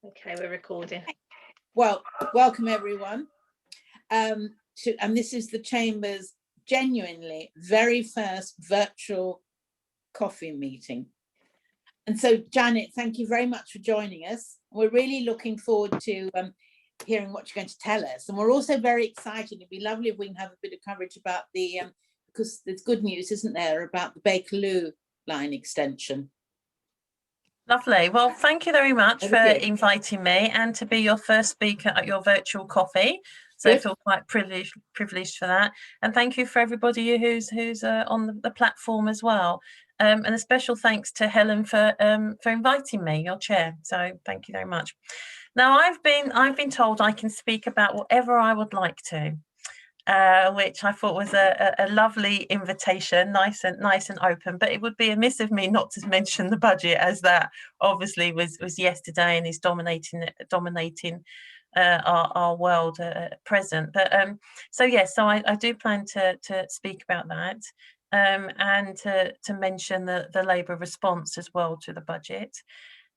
Okay, we're recording. Well, welcome everyone. And this is the Chamber's genuinely very first virtual coffee meeting. And so, Janet, thank you very much for joining us. We're really looking forward to hearing what you're going to tell us. And we're also very excited. It'd be lovely if we can have a bit of coverage about the, because there's good news, isn't there, about the Bakerloo Line Extension. Lovely. Well, thank you very much for inviting me and to be your first speaker at your virtual coffee. So I feel quite privileged for that. And thank you for everybody who's on the platform as well. And a special thanks to Helen for inviting me, your chair. So thank you very much. Now I've been told I can speak about whatever I would like to. Which I thought was a lovely invitation, nice and open. But it would be amiss of me not to mention the budget, as that obviously was yesterday and is dominating our world at present. But so I do plan to speak about that and to mention the Labour response as well to the budget.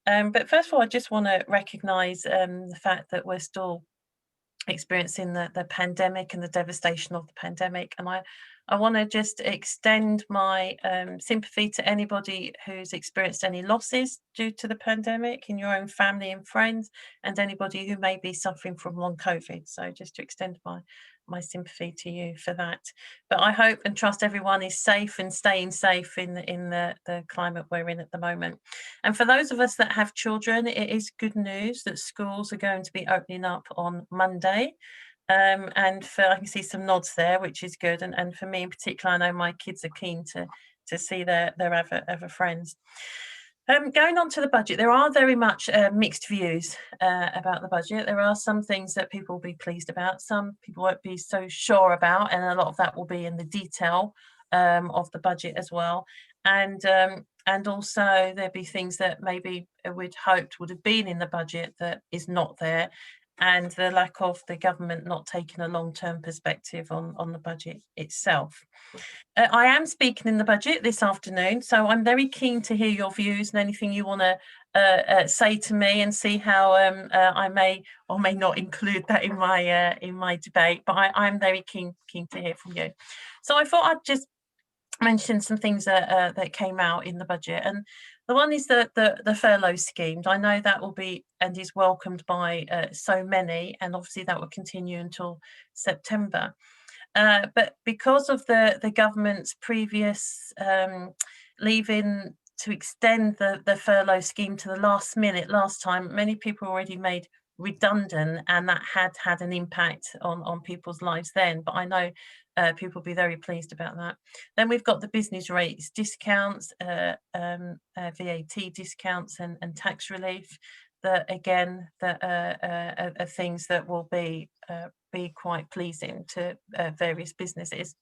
But first of all, I just want to recognise the fact that we're still experiencing the pandemic and the devastation of the pandemic, and I want to just extend my sympathy to anybody who's experienced any losses due to the pandemic in your own family and friends, and anybody who may be suffering from long COVID. So just to extend my sympathy to you for that. But I hope and trust everyone is safe and staying safe in the climate we're in at the moment. And for those of us that have children, it is good news that schools are going to be opening up on Monday. And I can see some nods there, which is good. And for me in particular, I know my kids are keen to see their other friends. Going on to the budget, there are very much mixed views about the budget. There are some things that people will be pleased about, some people won't be so sure about, and a lot of that will be in the detail of the budget as well. And also there'll be things that maybe we'd hoped would have been in the budget that is not there, and the lack of the government not taking a long-term perspective on the budget itself. I am speaking in the budget this afternoon, so I'm very keen to hear your views and anything you want to say to me, and see how I may or may not include that in my debate. But I'm very keen to hear from you. So I thought I'd just mention some things that came out in the budget, and the one is the furlough scheme. I know that will be and is welcomed by so many, and obviously that will continue until September. But because of the government's previous leaving to extend the furlough scheme to the last minute last time, many people already made redundant, and that had an impact on people's lives then. But I know people will be very pleased about that. Then we've got the business rates discounts, VAT discounts and tax relief, that again that are things that will be quite pleasing to various businesses.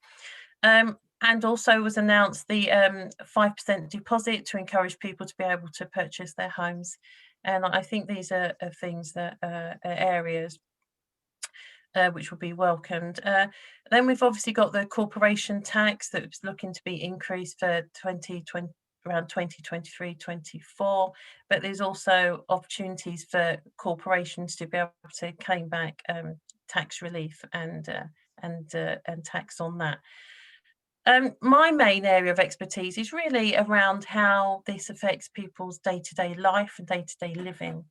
And also was announced the 5% deposit to encourage people to be able to purchase their homes. And I think these are things that are areas which will be welcomed. Then we've obviously got the corporation tax that's looking to be increased for 2020, around 2023-24, but there's also opportunities for corporations to be able to claim back tax relief and tax on that. My main area of expertise is really around how this affects people's day-to-day life and day-to-day living.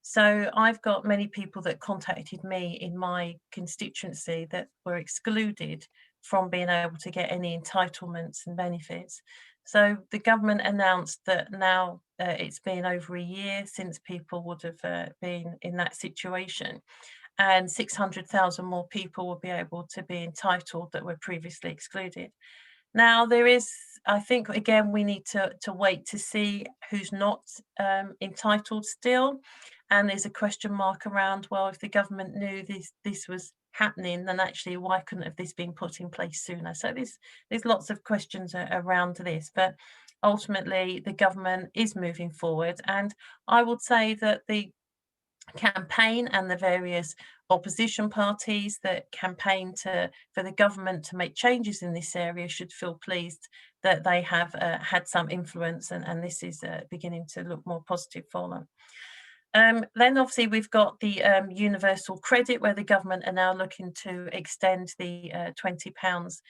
So I've got many people that contacted me in my constituency that were excluded from being able to get any entitlements and benefits. So the government announced that now it's been over a year since people would have been in that situation, and 600,000 more people will be able to be entitled that were previously excluded. Now there is, I think, again, we need to wait to see who's not entitled still. And there's a question mark around, well, if the government knew this was happening, then actually why couldn't have this been put in place sooner? So there's lots of questions around this, but ultimately the government is moving forward. And I would say that the campaign and the various opposition parties that campaign for the government to make changes in this area should feel pleased that they have had some influence, and this is beginning to look more positive for them. Then obviously we've got the universal credit, where the government are now looking to extend the £20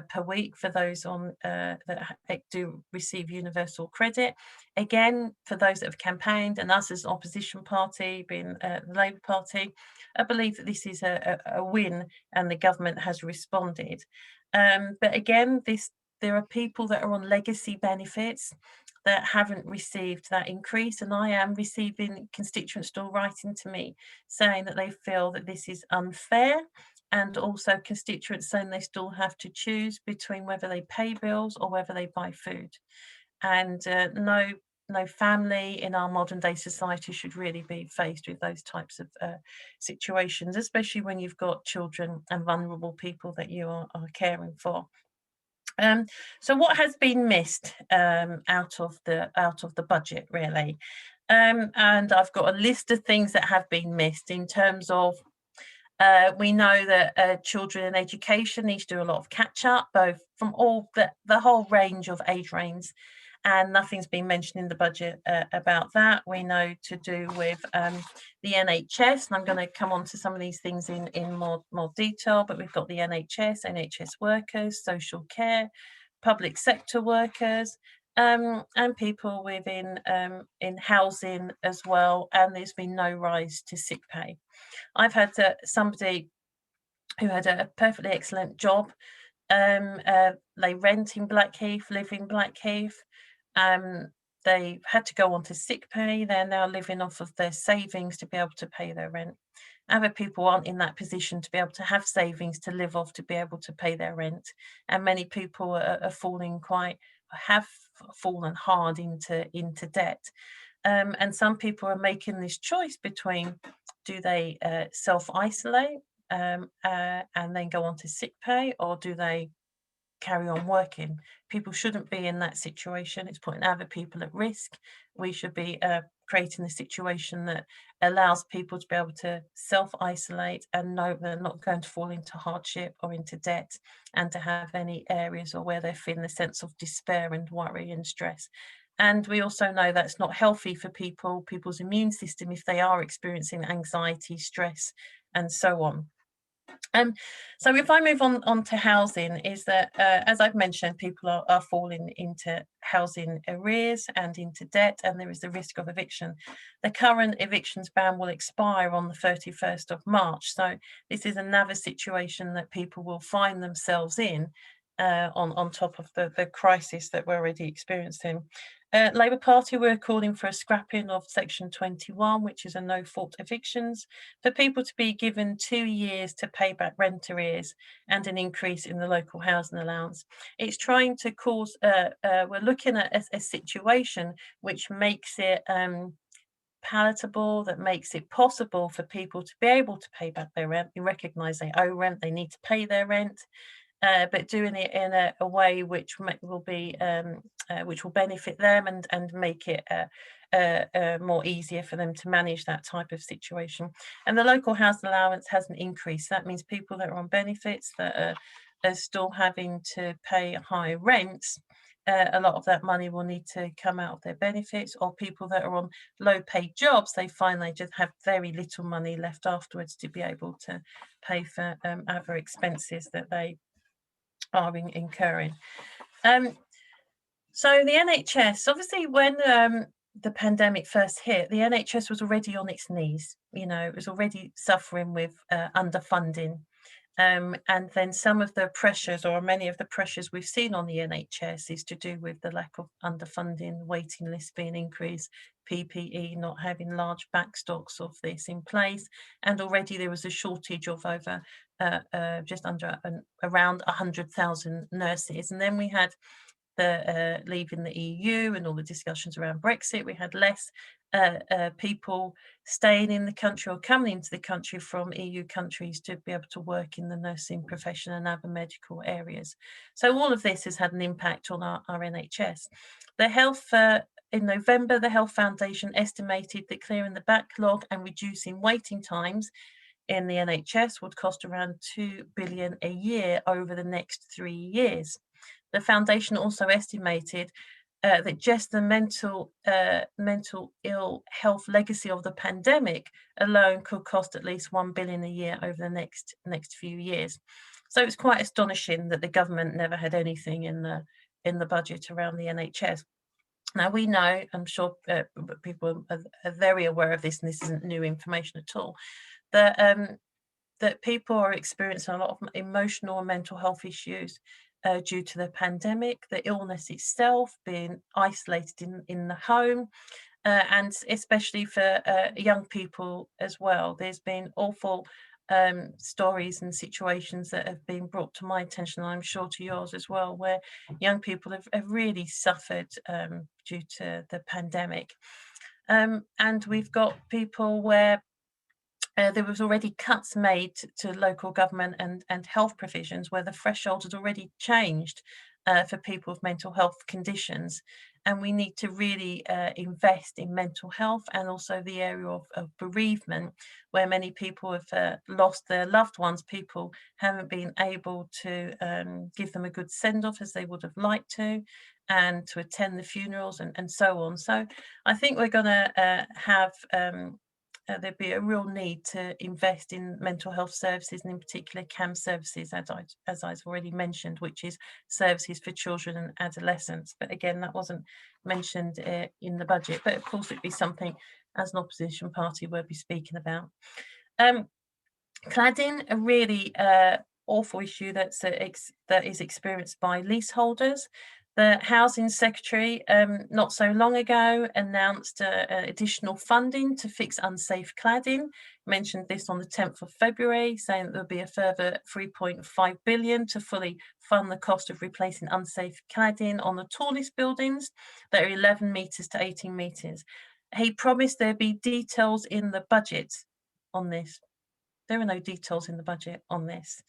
per week for those on that do receive universal credit. Again, for those that have campaigned, and us as an opposition party, being the Labour Party, I believe that this is a win, and the government has responded. But again, there are people that are on legacy benefits that haven't received that increase, and I am receiving constituents still writing to me saying that they feel that this is unfair, and also constituents saying they still have to choose between whether they pay bills or whether they buy food. And no family in our modern day society should really be faced with those types of situations, especially when you've got children and vulnerable people that you are caring for. So what has been missed out of the budget, really? And I've got a list of things that have been missed in terms of we know that children in education need to do a lot of catch up, both from all the whole range of age ranges, and nothing's been mentioned in the budget about that. We know to do with the NHS, and I'm going to come on to some of these things in more detail, but we've got the NHS workers, social care, public sector workers, and people within in housing as well, and there's been no rise to sick pay. I've had somebody who had a perfectly excellent job. They rent in Blackheath, live in Blackheath. They had to go on to sick pay. They're now living off of their savings to be able to pay their rent. Other people aren't in that position to be able to have savings to live off to be able to pay their rent. And many people have fallen hard into debt. And some people are making this choice between, do they self-isolate and then go on to sick pay, or do they carry on working? People shouldn't be in that situation. It's putting other people at risk. We should be creating a situation that allows people to be able to self-isolate and know they're not going to fall into hardship or into debt, and to have any areas or where they're feeling a sense of despair and worry and stress. And we also know that's not healthy for people's immune system if they are experiencing anxiety, stress, and so on. So if I move on to housing, is that as I've mentioned, people are falling into housing arrears and into debt, and there is the risk of eviction. The current evictions ban will expire on the 31st of March. So this is another situation that people will find themselves in on top of the crisis that we're already experiencing. Labour Party, we're calling for a scrapping of Section 21, which is a no-fault evictions, for people to be given 2 years to pay back rent arrears, and an increase in the local housing allowance. It's trying to cause, we're looking at a situation which makes it palatable, that makes it possible for people to be able to pay back their rent. We recognise they owe rent, they need to pay their rent. But doing it in a way which will benefit them and make it more easier for them to manage that type of situation. And the local housing allowance hasn't increased. That means people that are on benefits that are still having to pay high rents, a lot of that money will need to come out of their benefits, or people that are on low paid jobs, they find they just have very little money left afterwards to be able to pay for other expenses that they are incurring. So the NHS, obviously when the pandemic first hit, the NHS was already on its knees. It was already suffering with underfunding. And then some of the pressures, or many of the pressures we've seen on the NHS, is to do with the lack of underfunding, waiting lists being increased, PPE not having large backstocks of this in place, and already there was a shortage of over just under around 100,000 nurses. And then we had the leaving the EU and all the discussions around Brexit. We had less people staying in the country or coming into the country from EU countries to be able to work in the nursing profession and other medical areas. So all of this has had an impact on our NHS. The health in November, the Health Foundation estimated that clearing the backlog and reducing waiting times in the NHS would cost around £2 billion a year over the next 3 years. The foundation also estimated that just the mental ill health legacy of the pandemic alone could cost at least 1 billion a year over the next few years. So it's quite astonishing that the government never had anything in the budget around the NHS. Now we know, I'm sure people are very aware of this, and this isn't new information at all, that people are experiencing a lot of emotional and mental health issues due to the pandemic, the illness itself, being isolated in the home, and especially for young people as well. There's been awful stories and situations that have been brought to my attention, and I'm sure to yours as well, where young people have really suffered due to the pandemic. And we've got people where there was already cuts made to local government and health provisions where the threshold had already changed for people with mental health conditions. And we need to really invest in mental health, and also the area of bereavement, where many people have lost their loved ones. People haven't been able to give them a good send-off as they would have liked to, and to attend the funerals and so on. So I think we're going to have there'd be a real need to invest in mental health services, and in particular CAM services, as I've already mentioned, which is services for children and adolescents. But again, that wasn't mentioned in the budget, but of course it'd be something as an opposition party we'll be speaking about. Cladding, a really awful issue that is experienced by leaseholders. The Housing Secretary not so long ago announced additional funding to fix unsafe cladding. Mentioned this on the 10th of February, saying that there'll be a further 3.5 billion to fully fund the cost of replacing unsafe cladding on the tallest buildings that are 11 metres to 18 metres. He promised there'd be details in the budget on this. There are no details in the budget on this.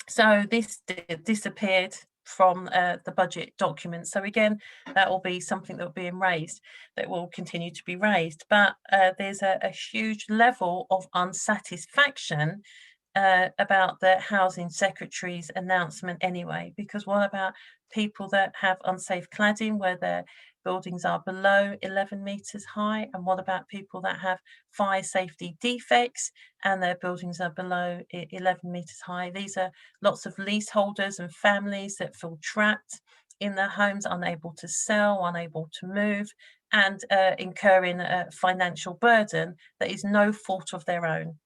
So this disappeared from the budget document. So again, that will be something that will be raised, that will continue to be raised. But there's a huge level of unsatisfaction about the Housing Secretary's announcement anyway, because what about people that have unsafe cladding where their buildings are below 11 metres high? And what about people that have fire safety defects and their buildings are below 11 metres high? These are lots of leaseholders and families that feel trapped in their homes, unable to sell, unable to move, and incurring a financial burden that is no fault of their own.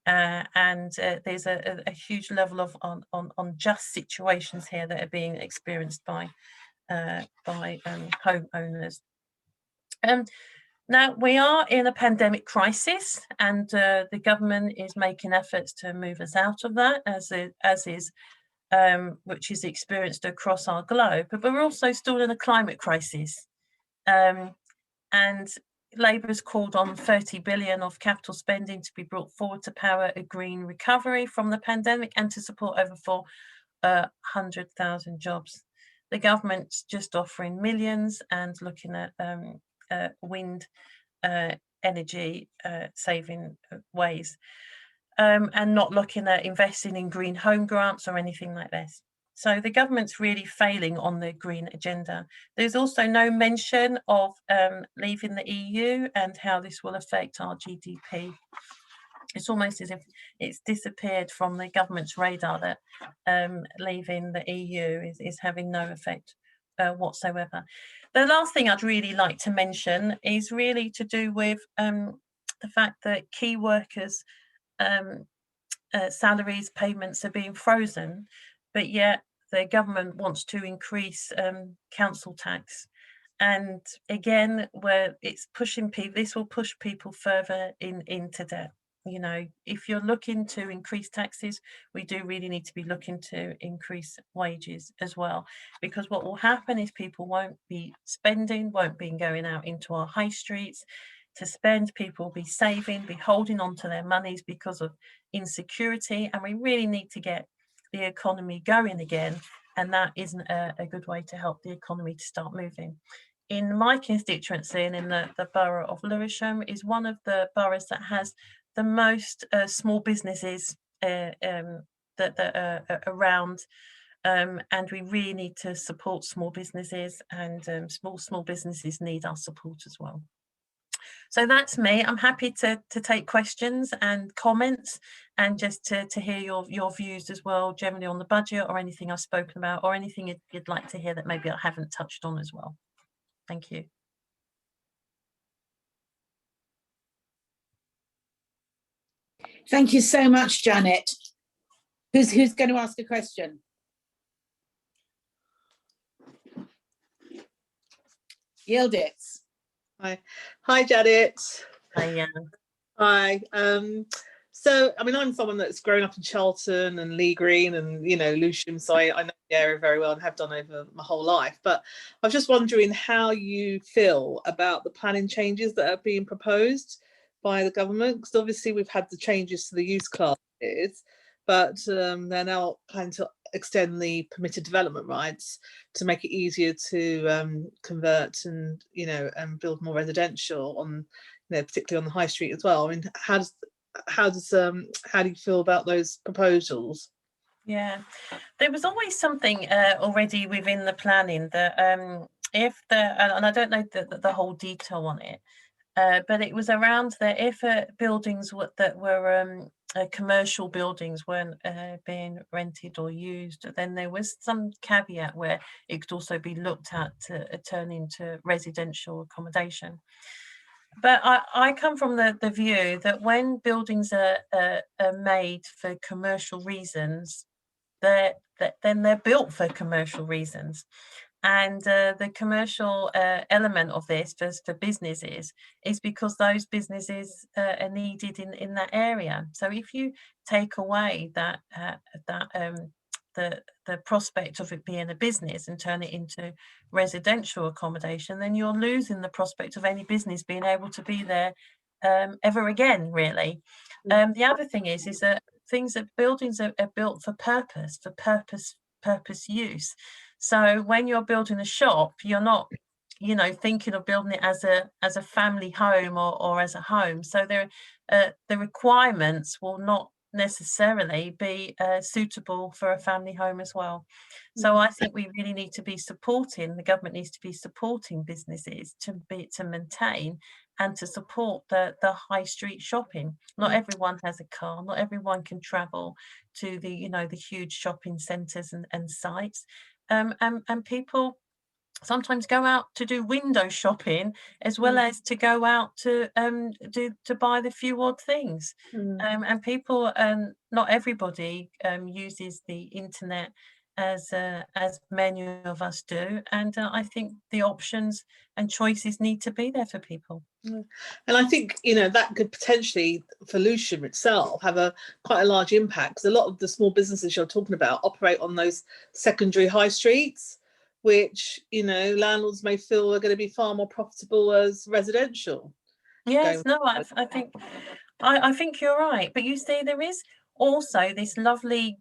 And there's a huge level of unjust situations here that are being experienced by homeowners. Now we are in a pandemic crisis, and the government is making efforts to move us out of that, which is experienced across our globe. But we're also still in a climate crisis, and Labour's called on 30 billion of capital spending to be brought forward to power a green recovery from the pandemic and to support over 400,000 jobs. The government's just offering millions and looking at wind energy saving ways, and not looking at investing in green home grants or anything like this. So the government's really failing on the green agenda. There's also no mention of leaving the EU and how this will affect our GDP. It's almost as if it's disappeared from the government's radar that leaving the EU is having no effect whatsoever. The last thing I'd really like to mention is really to do with the fact that key workers' salaries payments are being frozen, but yet the government wants to increase council tax. And again, where it's pushing people, this will push people further into debt. You know, if you're looking to increase taxes, we do really need to be looking to increase wages as well, because what will happen is people won't be spending, won't be going out into our high streets to spend. People will be saving, be holding on to their monies because of insecurity, and we really need to get the economy going again, and that isn't a good way to help the economy to start moving. In my constituency, and in the borough of Lewisham, is one of the boroughs that has the most small businesses that are around and we really need to support small businesses, and small businesses need our support as well. So that's me. I'm happy to take questions and comments, and just to hear your views as well, generally on the budget, or anything I've spoken about, or anything you'd like to hear that maybe I haven't touched on as well. Thank you. Thank you so much, Janet. Who's going to ask a question? Yildiz. Hi, Janet. Hi. Hi. So, I mean, I'm someone that's grown up in Charlton and Lee Green and, you know, Lewisham, so I know the area very well and have done over my whole life. But I was just wondering how you feel about the planning changes that are being proposed by the government, because obviously we've had the changes to the use classes, but they're now planning to extend the permitted development rights to make it easier to convert and, you know, and build more residential on, you know, particularly on the high street as well. I mean, how do you feel about those proposals? Yeah, there was always something already within the planning that if and I don't know the whole detail on it, but it was around that if buildings that were commercial buildings weren't being rented or used, then there was some caveat where it could also be looked at to turn into residential accommodation. But I come from the view that when buildings are made for commercial reasons, then they're built for commercial reasons. And the commercial element of this for businesses is because those businesses are needed in that area. So if you take away the prospect of it being a business and turn it into residential accommodation, then you're losing the prospect of any business being able to be there ever again, really. The other thing is that buildings are built for purpose use. So when you're building a shop, you're not, you know, thinking of building it as a family home or as a home. So the requirements will not necessarily be suitable for a family home as well. So I think we really need to be supporting, the government needs to be supporting businesses to maintain and to support the high street shopping. Not everyone has a car, not everyone can travel to the, you know, the huge shopping centres and sites. And people sometimes go out to do window shopping as well as to go out to buy the few odd things. And people, not everybody uses the internet as many of us do, and I think the options and choices need to be there for people. And I think, you know, that could potentially, for Lewisham itself, have quite a large impact, because a lot of the small businesses you're talking about operate on those secondary high streets, which, you know, landlords may feel are going to be far more profitable as residential. Yes, no, I think you're right. But you see, there is also this lovely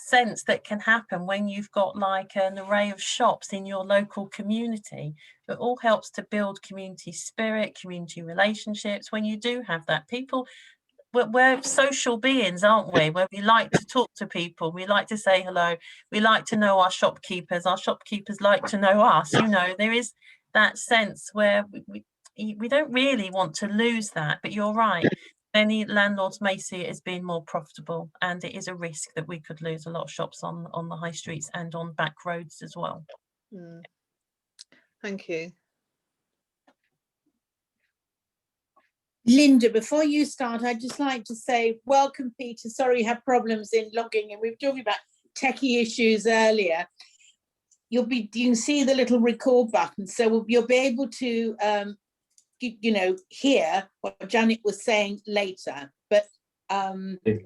sense that can happen when you've got like an array of shops in your local community. It all helps to build community spirit, community relationships. When you do have that, people, we're social beings, aren't we? Where we like to talk to people, we like to say hello, we like to know our shopkeepers like to know us. You know, there is that sense where we don't really want to lose that. But you're right, many landlords may see it as being more profitable, and it is a risk that we could lose a lot of shops on the high streets and on back roads as well. Thank you. Linda, before you start, I'd just like to say welcome, Peter. Sorry you had problems in logging in. We were talking about techie issues earlier. You can see the little record button, so you'll be able to you know, hear what Janet was saying later. But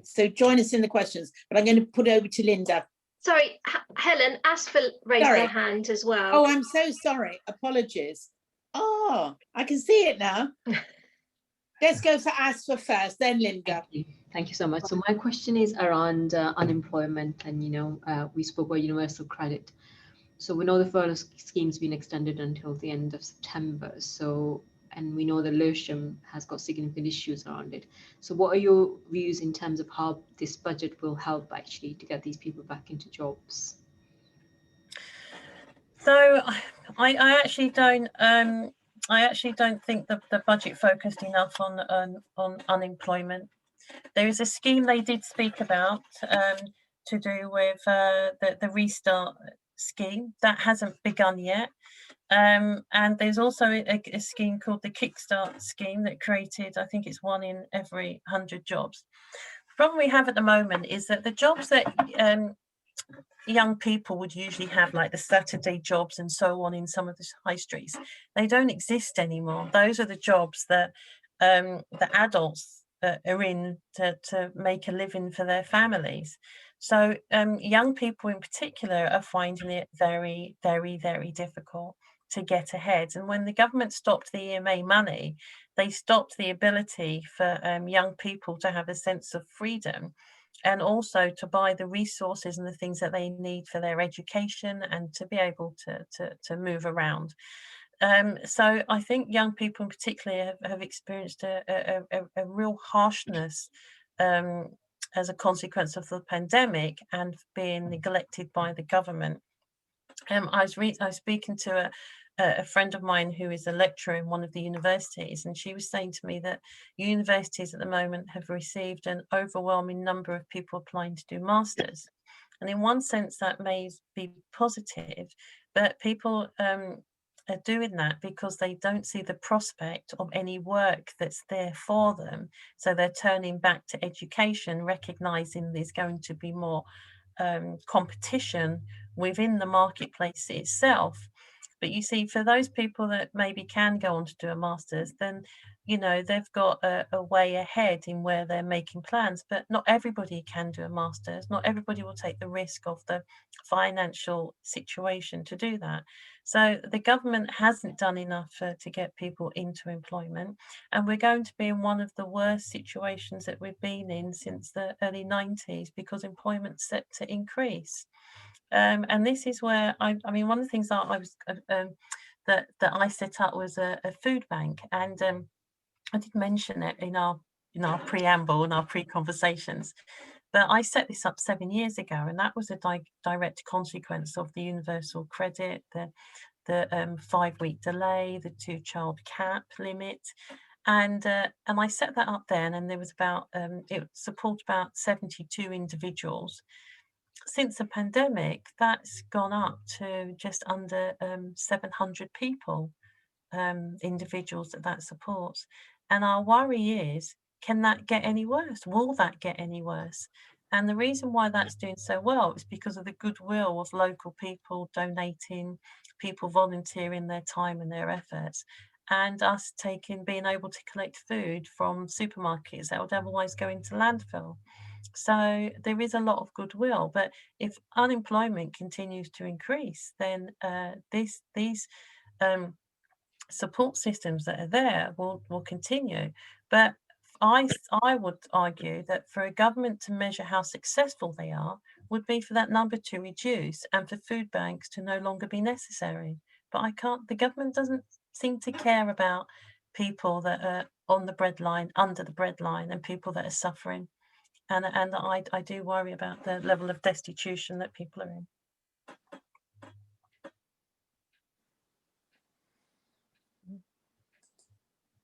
so join us in the questions. But I'm going to put over to Linda. Sorry, Helen, Asphalt raised their hand as well. Oh, I'm so sorry. Apologies. Oh, I can see it now. Let's go for Asfa first, then Linda. Thank you so much. So my question is around unemployment, and, you know, we spoke about universal credit. So we know the furlough scheme's been extended until the end of September. So, and we know that Lewisham has got significant issues around it. So what are your views in terms of how this budget will help actually to get these people back into jobs? So I actually don't think the budget focused enough on unemployment. There is a scheme they did speak about to do with the restart scheme that hasn't begun yet. And there's also a scheme called the Kickstart Scheme that created, I think it's 1 in every 100 jobs. The problem we have at the moment is that the jobs that young people would usually have, like the Saturday jobs and so on in some of the high streets, they don't exist anymore. Those are the jobs that the adults are in to make a living for their families. So young people in particular are finding it very, very, very difficult to get ahead. And when the government stopped the EMA money, they stopped the ability for young people to have a sense of freedom, and also to buy the resources and the things that they need for their education and to be able to move around. So I think young people in particular have experienced a real harshness as a consequence of the pandemic and being neglected by the government. I was speaking to a friend of mine who is a lecturer in one of the universities, and she was saying to me that universities at the moment have received an overwhelming number of people applying to do masters. And in one sense, that may be positive, but people are doing that because they don't see the prospect of any work that's there for them. So they're turning back to education, recognizing there's going to be more competition within the marketplace itself. But you see, for those people that maybe can go on to do a master's, then, you know, they've got a way ahead in where they're making plans. But not everybody can do a master's. Not everybody will take the risk of the financial situation to do that. So the government hasn't done enough to get people into employment. And we're going to be in one of the worst situations that we've been in since the early 90s, because employment's set to increase. And this is where I mean, one of the things that I was that I set up was a food bank, and I did mention it in our preamble, in our pre-conversations. But I set this up 7 years ago, and that was a direct consequence of the universal credit, the 5-week delay, the 2-child cap limit. And I set that up then, and there was about it supported about 72 individuals. Since the pandemic, that's gone up to just under 700 people, individuals that supports. And our worry is, can that get any worse? Will that get any worse? And the reason why that's doing so well is because of the goodwill of local people donating, people volunteering their time and their efforts, and us being able to collect food from supermarkets that would otherwise go into landfill. So there is a lot of goodwill, but if unemployment continues to increase, then these support systems that are there will continue. But I would argue that for a government to measure how successful they are would be for that number to reduce and for food banks to no longer be necessary. But the government doesn't seem to care about people that are on the breadline, under the breadline, and people that are suffering. And I do worry about the level of destitution that people are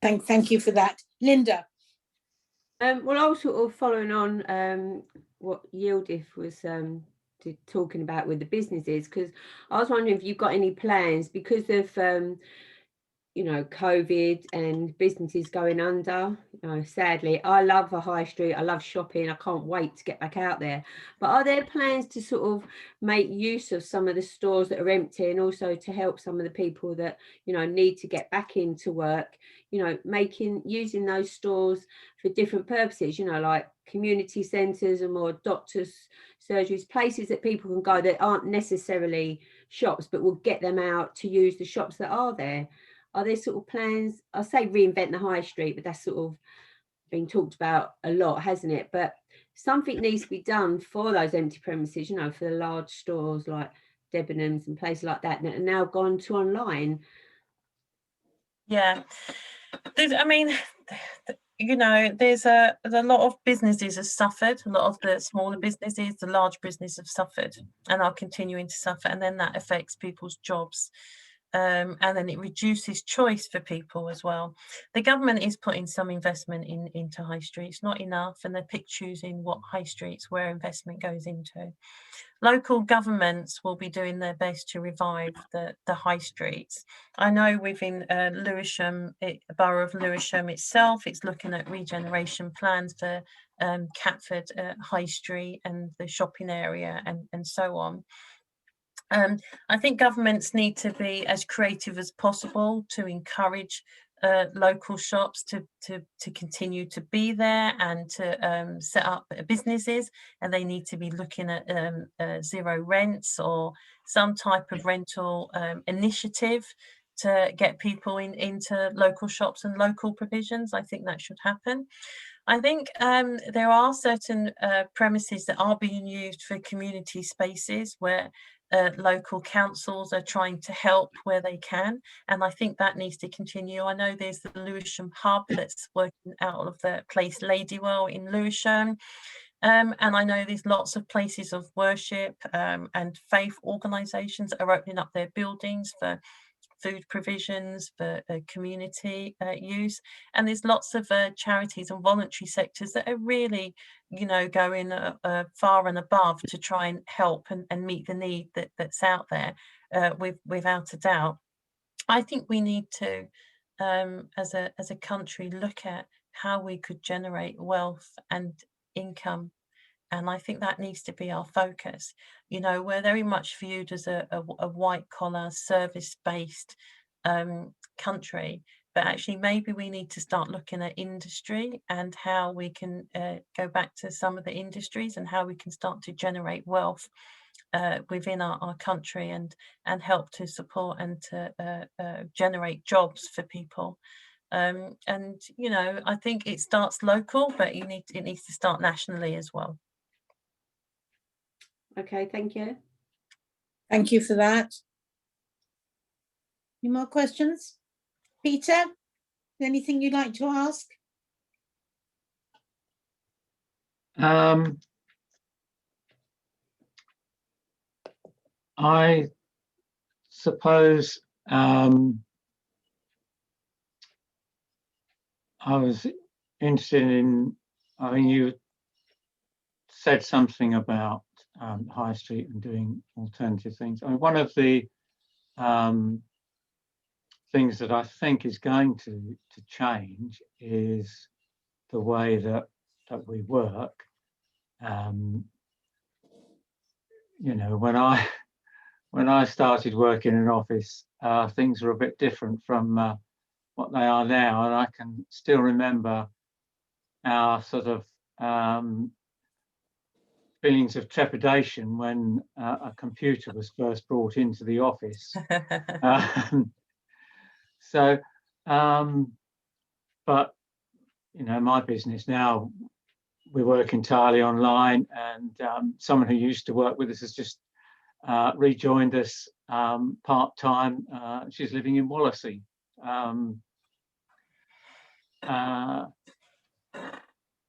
in. Thank you for that. Linda. Well, I was sort of following on what Yildiz was talking about with the businesses, because I was wondering if you've got any plans because of you know, COVID and businesses going under. You know, sadly, I love the high street. I love shopping. I can't wait to get back out there. But are there plans to sort of make use of some of the stores that are empty, and also to help some of the people that, you know, need to get back into work, you know, using those stores for different purposes, you know, like community centres and more doctors' surgeries, places that people can go that aren't necessarily shops, but will get them out to use the shops that are there? Are there sort of plans? I say reinvent the high street, but that's sort of been talked about a lot, hasn't it? But something needs to be done for those empty premises, you know, for the large stores like Debenhams and places like that are now gone to online. Yeah, I mean, you know, there's a lot of businesses have suffered. A lot of the smaller businesses, the large businesses have suffered and are continuing to suffer, and then that affects people's jobs. And then it reduces choice for people as well. The government is putting some investment into high streets, not enough, and they pick choosing what high streets where investment goes into. Local governments will be doing their best to revive the high streets. I know within Lewisham, Borough of Lewisham itself, it's looking at regeneration plans for Catford High Street and the shopping area and so on. I think governments need to be as creative as possible to encourage local shops to continue to be there and to set up businesses, and they need to be looking at zero rents or some type of rental initiative to get people into local shops and local provisions. I think that should happen. I think there are certain premises that are being used for community spaces where local councils are trying to help where they can, and I think that needs to continue. I know there's the Lewisham Hub that's working out of the place Ladywell in Lewisham, and I know there's lots of places of worship and faith organisations that are opening up their buildings for food provisions, for community use, and there's lots of charities and voluntary sectors that are really, you know, going far and above to try and help and meet the need that's out there, without a doubt. I think we need to, as a country, look at how we could generate wealth and income. And I think that needs to be our focus. You know, we're very much viewed as a white collar, service based country, but actually maybe we need to start looking at industry and how we can go back to some of the industries and how we can start to generate wealth within our country and help to support and to generate jobs for people. And, you know, I think it starts local, but it needs to start nationally as well. Okay, thank you. Thank you for that. Any more questions? Peter, anything you'd like to ask? I suppose I was interested in, I mean, you said something about High Street and doing alternative things. I mean, one of the things that I think is going to change is the way that we work. You know, when I started working in an office, things were a bit different from what they are now, and I can still remember our sort of feelings of trepidation when a computer was first brought into the office. But you know, my business now, we work entirely online, and someone who used to work with us has just rejoined us part-time. She's living in Wallasey.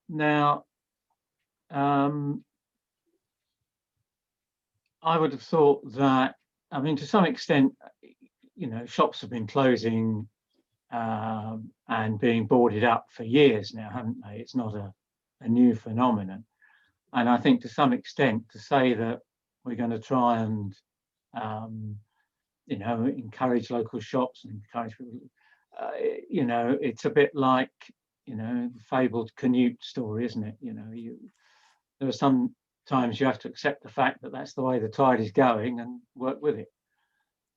Now, I would have thought that, I mean, to some extent, you know, shops have been closing and being boarded up for years now, haven't they? It's not a new phenomenon. And I think to some extent, to say that we're going to try and, you know, encourage local shops and encourage people, you know, it's a bit like, you know, the fabled Canute story, isn't it? You know, there are some times you have to accept the fact that that's the way the tide is going and work with it.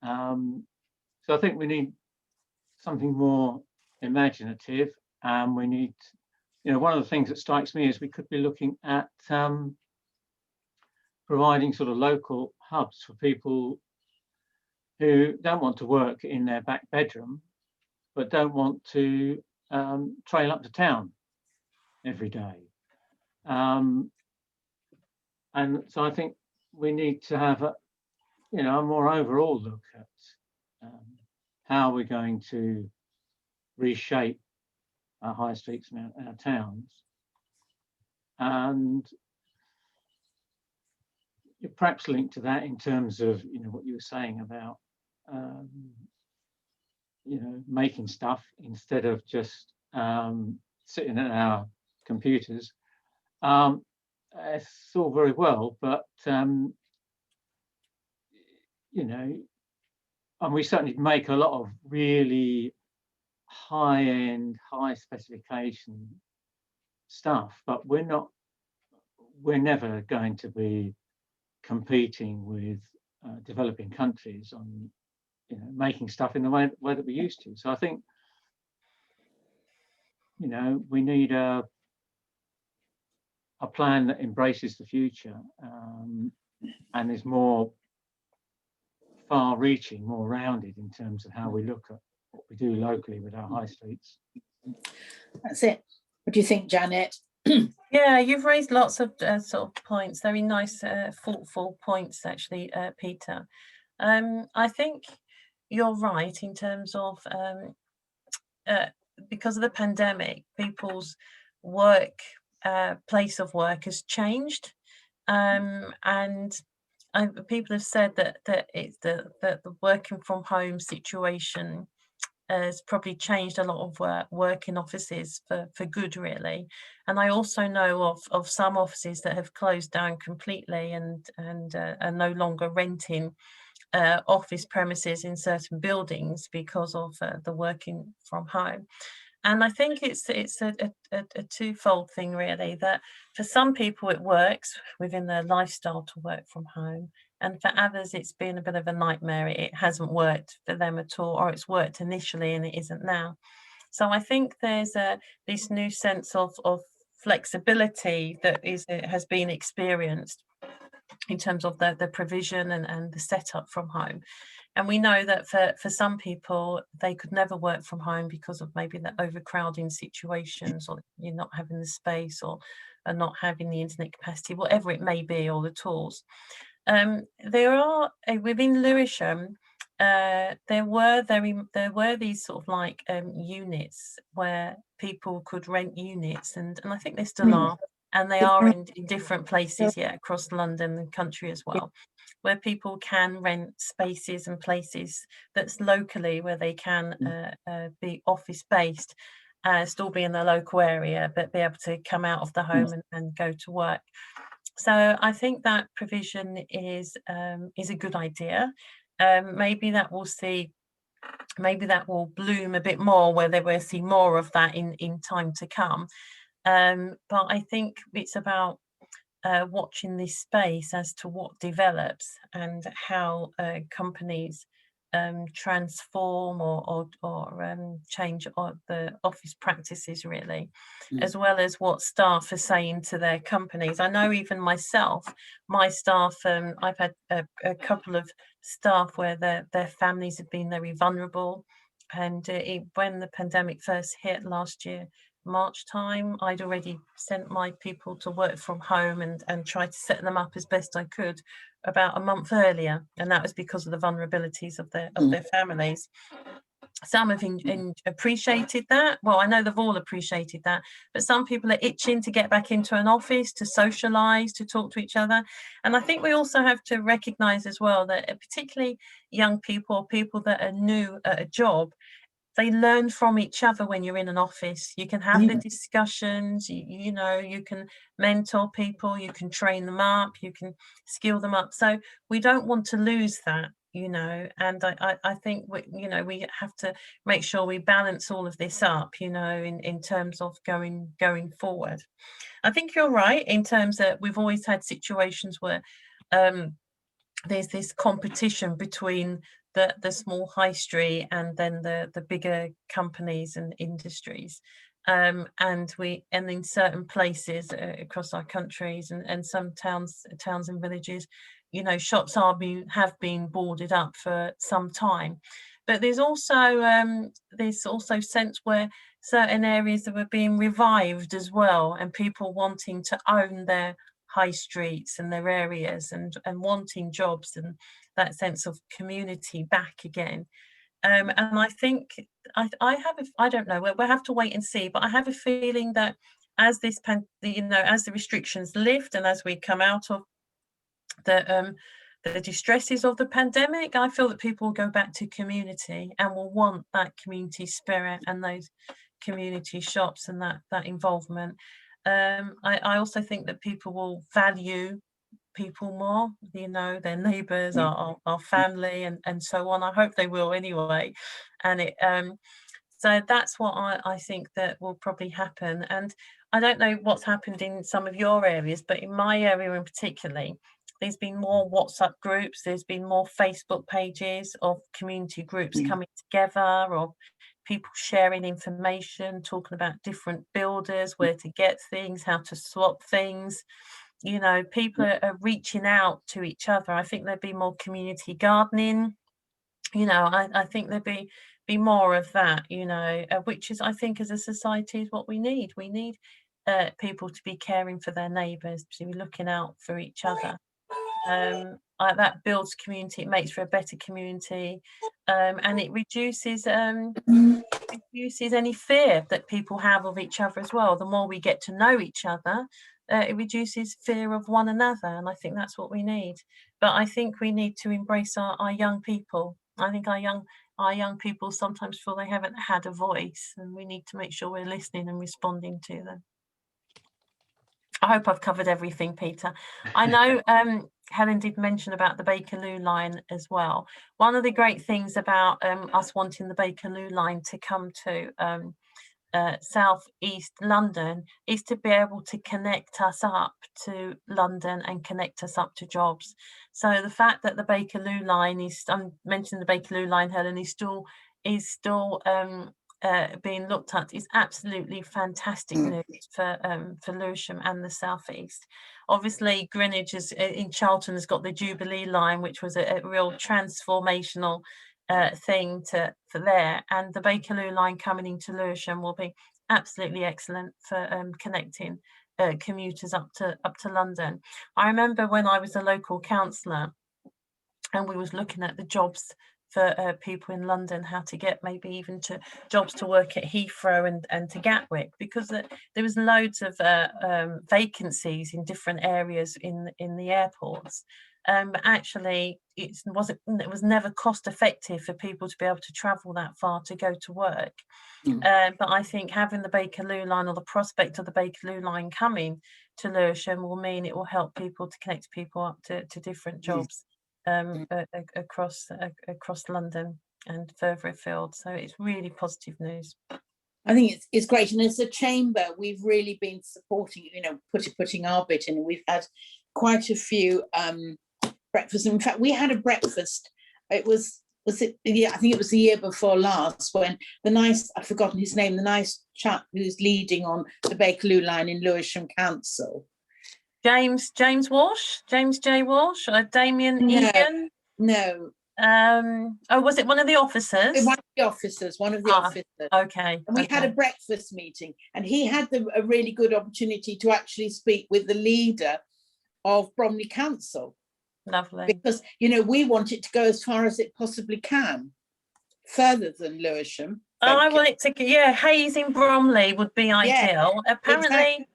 So I think we need something more imaginative, and we need, you know, one of the things that strikes me is we could be looking at providing sort of local hubs for people who don't want to work in their back bedroom, but don't want to trail up to town every day. And so I think we need to have a, you know, a more overall look at how we're going to reshape our high streets and our towns. And you're perhaps linked to that in terms of, you know, what you were saying about, you know, making stuff instead of just sitting at our computers. It's all very well, but you know, and we certainly make a lot of really high-end, high specification stuff, but we're never going to be competing with developing countries on, you know, making stuff in the way that we used to. So I think, you know, we need a plan that embraces the future and is more far-reaching, more rounded in terms of how we look at what we do locally with our high streets. That's it. What do you think, Janet? Yeah, you've raised lots of sort of points, very nice, thoughtful points, actually, Peter. I think you're right in terms of because of the pandemic, people's work, place of work has changed, and people have said that it's the working from home situation has probably changed a lot of work in offices for good, really. And I also know of some offices that have closed down completely and are no longer renting office premises in certain buildings because of the working from home. And I think it's a twofold thing, really, that for some people it works within their lifestyle to work from home, and for others it's been a bit of a nightmare. It hasn't worked for them at all, or it's worked initially and it isn't now. So I think there's this new sense of flexibility that has been experienced in terms of the provision and the setup from home. And we know that for some people, they could never work from home because of maybe the overcrowding situations, or you're not having the space, or not having the internet capacity, whatever it may be, or the tools. There are within Lewisham, there were these sort of like units where people could rent units, and I think they still are, and they are in different places, yeah, across London and country as well, where people can rent spaces and places that's locally where they can be office based, still be in the local area, but be able to come out of the home and go to work. So I think that provision is a good idea. Maybe that will bloom a bit more, where they will see more of that in time to come. But I think it's about watching this space as to what develops and how companies transform or change the office practices, really, as well as what staff are saying to their companies. I know even myself, my staff, I've had a couple of staff where their families have been very vulnerable, and when the pandemic first hit last year, March time, I'd already sent my people to work from home and tried to set them up as best I could about a month earlier, and that was because of the vulnerabilities of their families. Some have appreciated that. Well, I know they've all appreciated that, but some people are itching to get back into an office, to socialise, to talk to each other. And I think we also have to recognise as well that particularly young people, people that are new at a job, they learn from each other when you're in an office. You can have the discussions, you know, you can mentor people, you can train them up, you can skill them up. So we don't want to lose that, you know, and I think, we have to make sure we balance all of this up, you know, in terms of going forward. I think you're right in terms that we've always had situations where there's this competition between the small high street and then the bigger companies and industries, and in certain places across our countries and some towns and villages, you know, shops have been boarded up for some time, but there's also sense where certain areas that were being revived as well, and people wanting to own their high streets and their areas and wanting jobs and that sense of community back again. And I think I don't know, we'll have to wait and see, but I have a feeling that as this as the restrictions lift and as we come out of the distresses of the pandemic, I feel that people will go back to community and will want that community spirit and those community shops and that involvement. I also think that people will value people more, their neighbours, our family, and so on. I hope they will anyway. And so that's what I think that will probably happen. And I don't know what's happened in some of your areas, but in my area in particular, there's been more WhatsApp groups, there's been more Facebook pages of community groups coming together, or people sharing information, talking about different builders, where to get things, how to swap things. People are reaching out to each other. I think there'd be more community gardening. I think there'd be more of that, which is, I think, as a society, is what we need. We need people to be caring for their neighbours, to be looking out for each other. That builds community, it makes for a better community, and it reduces any fear that people have of each other as well. The more we get to know each other, it reduces fear of one another, and I think that's what we need. But I think we need to embrace our young people. I think our young people sometimes feel they haven't had a voice, and we need to make sure we're listening and responding to them. I hope I've covered everything, Peter. I know Helen did mention about the Bakerloo Line as well. One of the great things about us wanting the Bakerloo Line to come to South East London is to be able to connect us up to London and connect us up to jobs. So the fact that the Bakerloo Line is, I'm mentioning the Bakerloo Line, Helen, is still being looked at, is absolutely fantastic news for Lewisham and the South East. Obviously, Greenwich in Charlton has got the Jubilee Line, which was a real transformational thing for there, and the Bakerloo Line coming into Lewisham will be absolutely excellent for connecting commuters up to London. I remember when I was a local councillor and we was looking at the jobs for people in London, how to get maybe even to jobs to work at Heathrow and to Gatwick, because there was loads of vacancies in different areas in the airports. But actually, it was never cost effective for people to be able to travel that far to go to work. But I think having the Bakerloo Line, or the prospect of the Bakerloo Line coming to Lewisham, will mean it will help people to connect people up to different jobs across London and further afield. So it's really positive news. I think it's great, and as a chamber, we've really been supporting, putting our bit in. We've had quite a few breakfasts. In fact, we had a breakfast. It was it? Yeah, I think it was the year before last, when I've forgotten his name, the nice chap who's leading on the Bakerloo Line in Lewisham Council. James Walsh, James J. Walsh, or Damien Egan? No. Was it one of the officers? One of the officers. Okay. And we had a breakfast meeting, and he had a really good opportunity to actually speak with the leader of Bromley Council. Lovely. Because, we want it to go as far as it possibly can, further than Lewisham. I want it to, Hayes in Bromley would be ideal. Apparently. Exactly.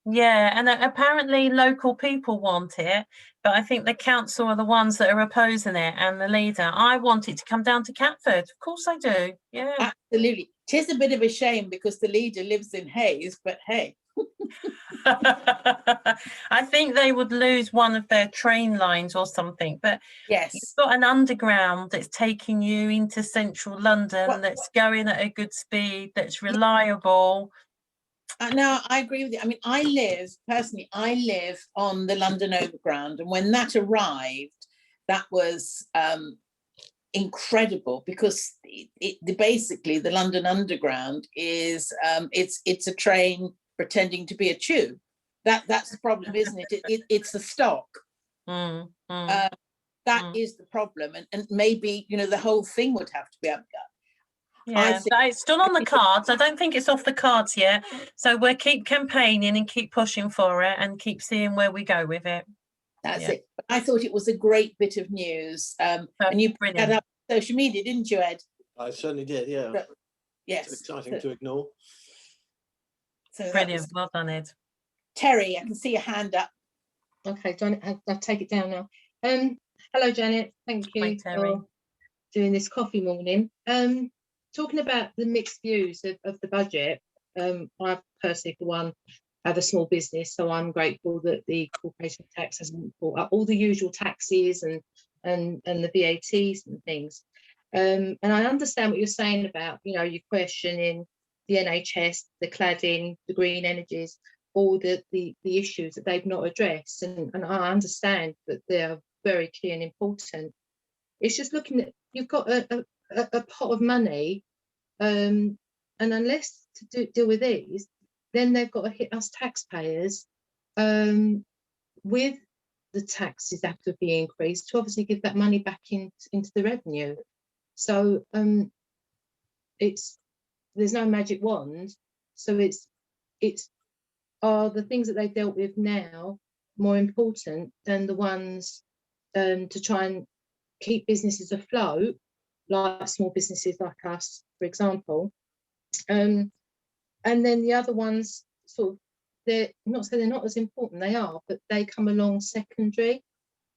Yeah, and apparently local people want it, but I think the council are the ones that are opposing it, and the leader. I want it to come down to Catford. Of course I do. Yeah. Absolutely. It is a bit of a shame because the leader lives in Hayes, but hey. I think they would lose one of their train lines or something, but yes, you've got an underground that's taking you into central London, that's going at a good speed, that's reliable. No, I agree with you. I mean, I live on the London Overground, and when that arrived, that was incredible, because basically the London Underground is it's a train pretending to be a tube. That's the problem, isn't it? It's the stock. That is the problem, and maybe the whole thing would have to be up. Yeah, it's still on the cards. I don't think it's off the cards yet. So we'll keep campaigning and keep pushing for it and keep seeing where we go with it. That's it. I thought it was a great bit of news. And you put that up social media, didn't you, Ed? I certainly did, yeah. But, yes. It's exciting to ignore. So Brilliant, well done, Ed. Terry, I can see your hand up. Okay, I'll take it down now. Hello, Janet. Thank you Hi, Terry. for doing this coffee morning. Talking about the mixed views of the budget, I personally, for one, have a small business, so I'm grateful that the corporation tax hasn't brought up all the usual taxes and the VATs and things. And I understand what you're saying about, you know, you're questioning the NHS, the cladding, the green energies, all the issues that they've not addressed, and I understand that they're very key and important. It's just looking at, you've got a pot of money, and unless to deal with these, then they've got to hit us taxpayers with the taxes that have to be increased to obviously give that money back into the revenue. So there's no magic wand. So it's are the things that they've dealt with now more important than the ones to try and keep businesses afloat, like small businesses like us, for example. And then the other ones, sort of, they're not saying they're not as important, they are, but they come along secondary.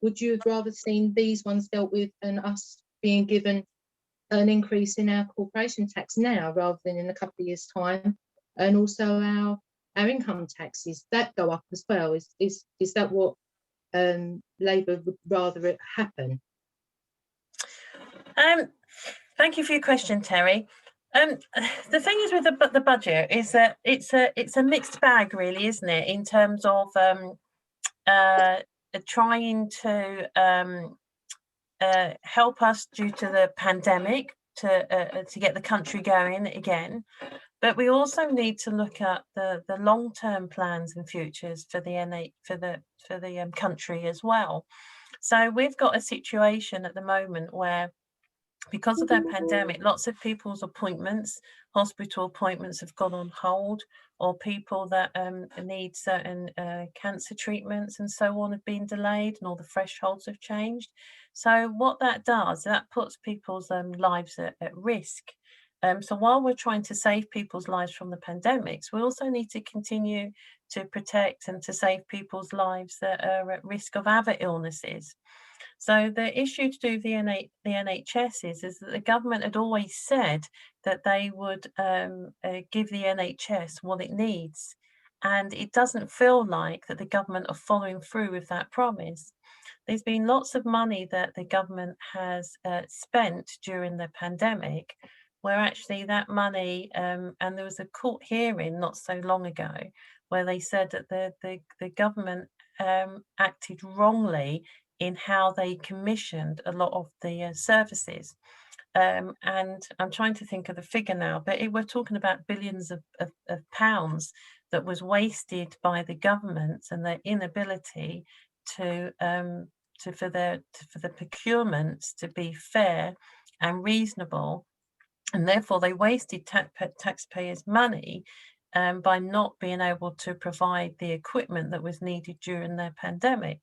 Would you have rather seen these ones dealt with and us being given an increase in our corporation tax now rather than in a couple of years' time, and also our income taxes that go up as well? Is that what Labour would rather it happen? Thank you for your question, Terry. The thing is with the budget is that it's a mixed bag, really, isn't it, in terms of trying to help us due to the pandemic to get the country going again. But we also need to look at the long-term plans and futures for the country as well. So we've got a situation at the moment where, because of the pandemic, lots of people's appointments, hospital appointments, have gone on hold, or people that need certain cancer treatments and so on have been delayed, and all the thresholds have changed. So what that does, that puts people's lives at risk. So while we're trying to save people's lives from the pandemics, we also need to continue to protect and to save people's lives that are at risk of other illnesses. So the issue to do with the NHS is that the government had always said that they would give the NHS what it needs. And it doesn't feel like that the government are following through with that promise. There's been lots of money that the government has spent during the pandemic, where actually that money, and there was a court hearing not so long ago, where they said that the government acted wrongly in how they commissioned a lot of the services. And I'm trying to think of the figure now, but we're talking about billions of pounds that was wasted by the government and their inability for the procurements to be fair and reasonable. And therefore they wasted taxpayers' money by not being able to provide the equipment that was needed during their pandemic.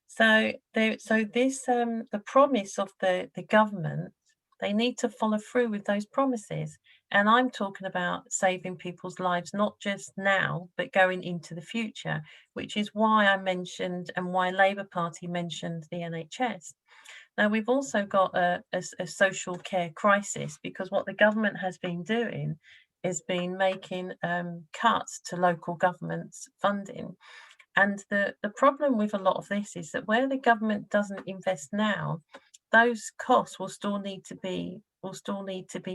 So the promise of the government, they need to follow through with those promises. And I'm talking about saving people's lives, not just now, but going into the future, which is why I mentioned, and why Labour Party mentioned, the NHS. Now, we've also got a social care crisis, because what the government has been doing is been making cuts to local government's funding. And the problem with a lot of this is that where the government doesn't invest now, those costs will still need to be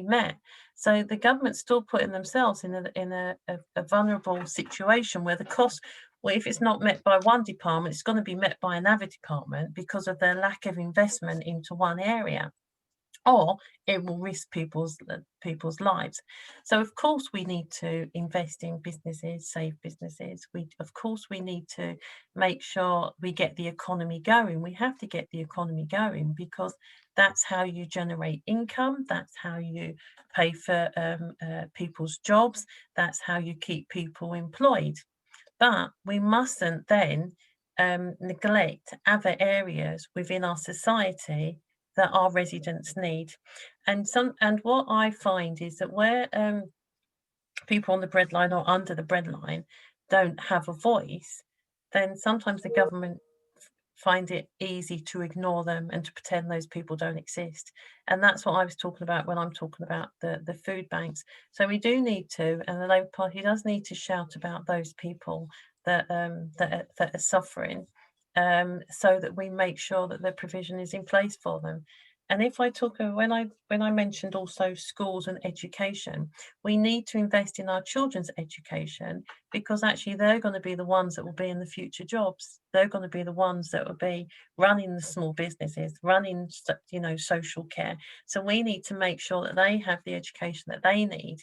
met. So the government's still putting themselves in a vulnerable situation where the cost, well, if it's not met by one department, it's going to be met by another department because of their lack of investment into one area, or it will risk people's lives. So of course we need to invest in businesses, save businesses. Of course we need to make sure we get the economy going. We have to get the economy going, because that's how you generate income. That's how you pay for people's jobs. That's how you keep people employed. But we mustn't then neglect other areas within our society that our residents need. And what I find is that where people on the breadline or under the breadline don't have a voice, then sometimes the government find it easy to ignore them and to pretend those people don't exist. And that's what I was talking about when I'm talking about the food banks. So we do need to, and the Labour Party does need to shout about those people that are suffering, so that we make sure that the provision is in place for them. And if I talk, when I mentioned also schools and education, we need to invest in our children's education, because actually they're going to be the ones that will be in the future jobs. They're going to be the ones that will be running the small businesses, running, social care. So we need to make sure that they have the education that they need.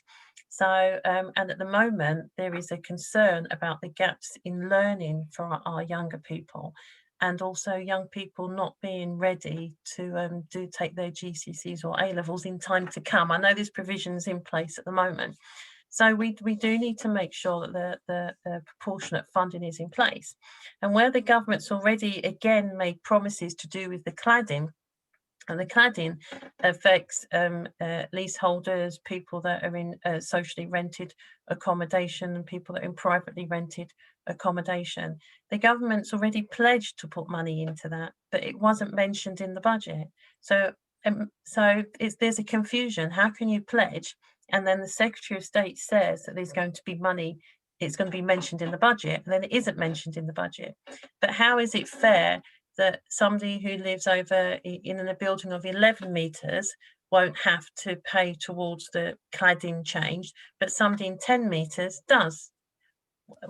So, and at the moment, there is a concern about the gaps in learning for our younger people, and also young people not being ready to take their GCSEs or A-levels in time to come. I know there's provisions in place at the moment. So we do need to make sure that the proportionate funding is in place. And where the government's already, again, made promises to do with the cladding, and the cladding affects leaseholders, people that are in socially rented accommodation, and people that are in privately rented accommodation. The government's already pledged to put money into that, but it wasn't mentioned in the budget. So there's a confusion. How can you pledge, and then the Secretary of State says that there's going to be money, it's going to be mentioned in the budget, and then it isn't mentioned in the budget? But how is it fair that somebody who lives over in a building of 11 metres won't have to pay towards the cladding change, but somebody in 10 metres does?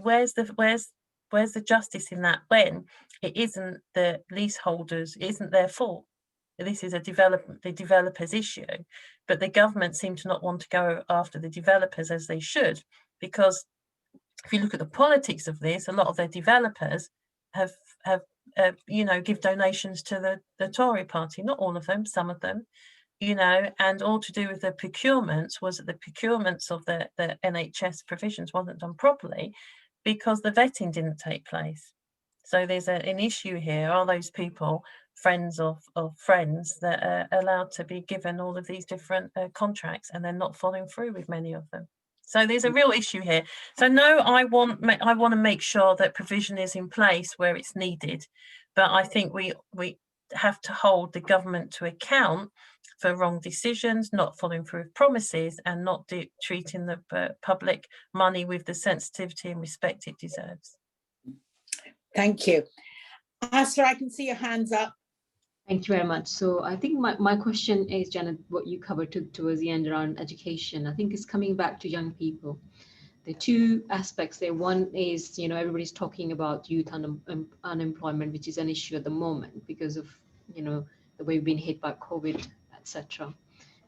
Where's the justice in that, when it isn't the leaseholders, it isn't their fault? This is the developer's issue, but the government seem to not want to go after the developers as they should, because if you look at the politics of this, a lot of their developers have give donations to the Tory party. Not all of them, some of them, and all to do with the procurements, was that the procurements of the NHS provisions wasn't done properly because the vetting didn't take place. So there's an issue here. Are those people friends of friends that are allowed to be given all of these different contracts, and they're not following through with many of them? So there's a real issue here. So no, I want to make sure that provision is in place where it's needed, but I think we have to hold the government to account for wrong decisions, not following through with promises, and not treating the public money with the sensitivity and respect it deserves. Thank you. Asra, I can see your hands up. Thank you very much. So I think my question is, Janet, what you covered towards the end around education, I think is coming back to young people. There are two aspects there. One is, everybody's talking about youth unemployment, which is an issue at the moment because of, the way we've been hit by COVID, etc.,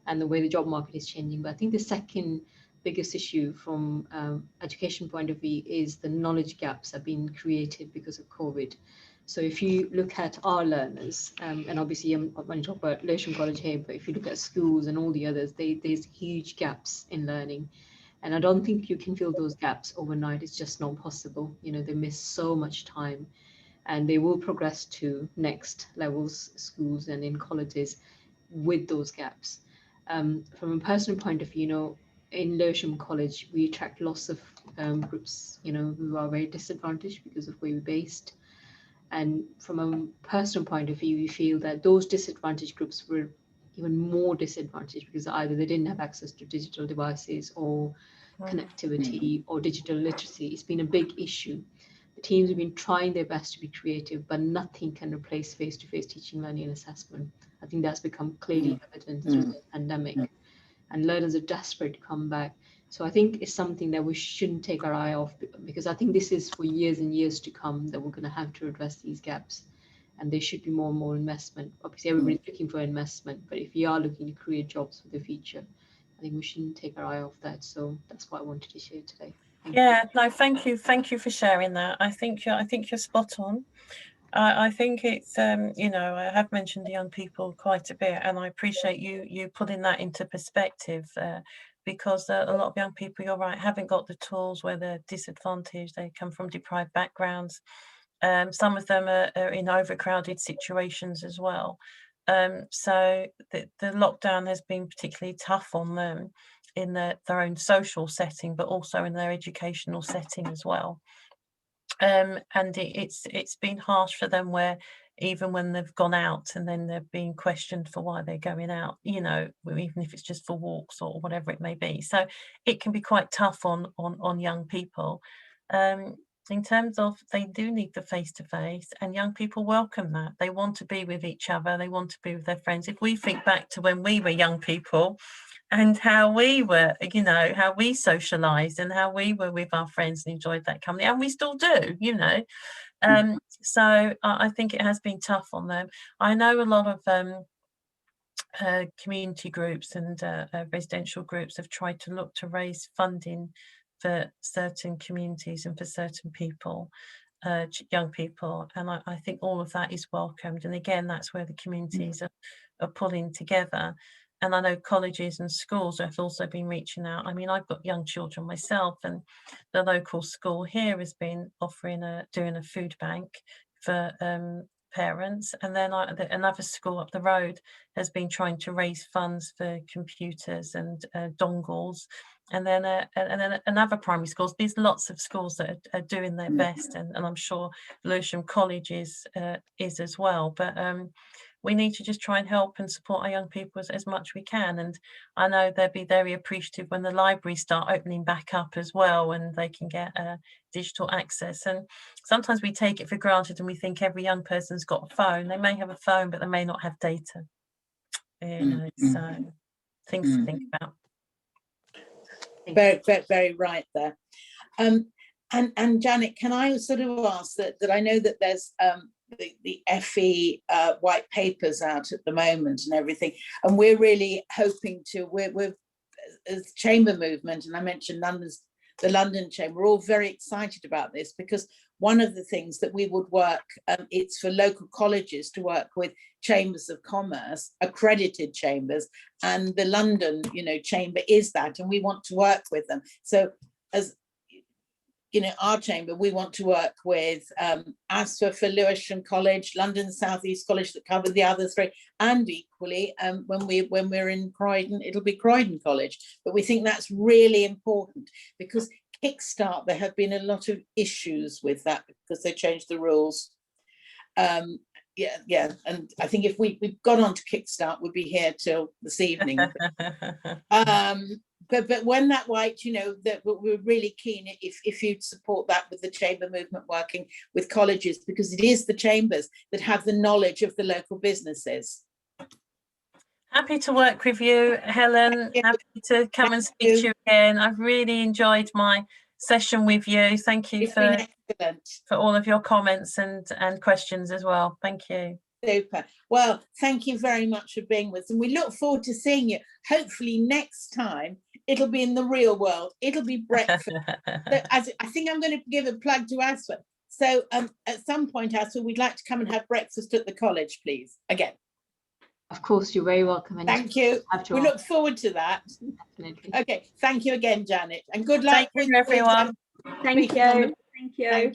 and the way the job market is changing. But I think the second biggest issue from education point of view is the knowledge gaps have been created because of COVID. So if you look at our learners, and obviously I'm going to talk about Lewisham College here, but if you look at schools and all the others, there's huge gaps in learning. And I don't think you can fill those gaps overnight. It's just not possible. They miss so much time, and they will progress to next levels, schools and in colleges with those gaps. From a personal point of view, in Lewisham College, we attract lots of groups, who are very disadvantaged because of where we're based. And from a personal point of view, we feel that those disadvantaged groups were even more disadvantaged because either they didn't have access to digital devices or connectivity or digital literacy. It's been a big issue. The teams have been trying their best to be creative, but nothing can replace face-to-face teaching, learning and assessment. I think that's become clearly evident through the pandemic, and learners are desperate to come back. So I think it's something that we shouldn't take our eye off, because I think this is for years and years to come that we're going to have to address these gaps, and there should be more and more investment. Obviously, everybody's looking for investment, but if we are looking to create jobs for the future, I think we shouldn't take our eye off that. So that's what I wanted to share today. Thank you for sharing that. I think you're spot on. I think it's I have mentioned the young people quite a bit, and I appreciate you putting that into perspective, because a lot of young people, you're right, haven't got the tools, where they're disadvantaged, they come from deprived backgrounds. Some of them are in overcrowded situations as well. So the lockdown has been particularly tough on them in their own social setting, but also in their educational setting as well. And it's been harsh for them, where even when they've gone out and then they're being questioned for why they're going out, you know, even if it's just for walks or whatever it may be. So it can be quite tough on young people. In terms of, they do need the face-to-face, and young people welcome that. They want to be with each other, they want to be with their friends. If we think back to when we were young people and how we were, you know, how we socialized and how we were with our friends and enjoyed that company, and we still do, you know. So I think it has been tough on them. I know a lot of community groups and residential groups have tried to look to raise funding for certain communities and for certain people, young people, and I think all of that is welcomed. And again, that's where the communities are pulling together. And I know colleges and schools have also been reaching out. I mean, I've got young children myself, and the local school here has been doing a food bank for parents, and then another school up the road has been trying to raise funds for computers and dongles, and then another primary schools. There's lots of schools that are doing their best, and I'm sure Lewisham College is as well. But we need to just try and help and support our young people as much we can. And I know they'll be very appreciative when the libraries start opening back up as well, and they can get digital access. And sometimes we take it for granted and we think every young person's got a phone. They may have a phone, but they may not have data. You know, so things to think about. Very, very, very right there. And Janet, can I sort of ask that I know that there's the FE white papers out at the moment and everything, and we're really hoping to, we're as Chamber Movement, and I mentioned the London Chamber, we're all very excited about this, because one of the things that we would work, it's for local colleges to work with chambers of commerce, accredited chambers, and the London, you know, chamber is that, and we want to work with them. So as you know, our chamber, we want to work with ASFA for Lewisham College, London South East College that cover the other three, and equally when we're in Croydon, it'll be Croydon College. But we think that's really important, because Kickstart, there have been a lot of issues with that because they changed the rules. Yeah, and I think if we've got on to Kickstart, we'll be here till this evening. But when that white, you know, that we're really keen if you'd support that with the Chamber Movement working with colleges, because it is the chambers that have the knowledge of the local businesses. Happy to work with you, Helen. Happy to come and speak to you again. I've really enjoyed my session with you. Thank you for all of your comments and questions as well. Thank you. Super. Well, thank you very much for being with us, and we look forward to seeing you. Hopefully next time it'll be in the real world. It'll be breakfast. So I think I'm going to give a plug to ASFA. So at some point, ASFA, we'd like to come and have breakfast at the college, please. Again. Of course, you're very welcome. Thank you. We look forward to that. Definitely. Okay. Thank you again, Janet, and good luck with everyone. Thank you. Thank you.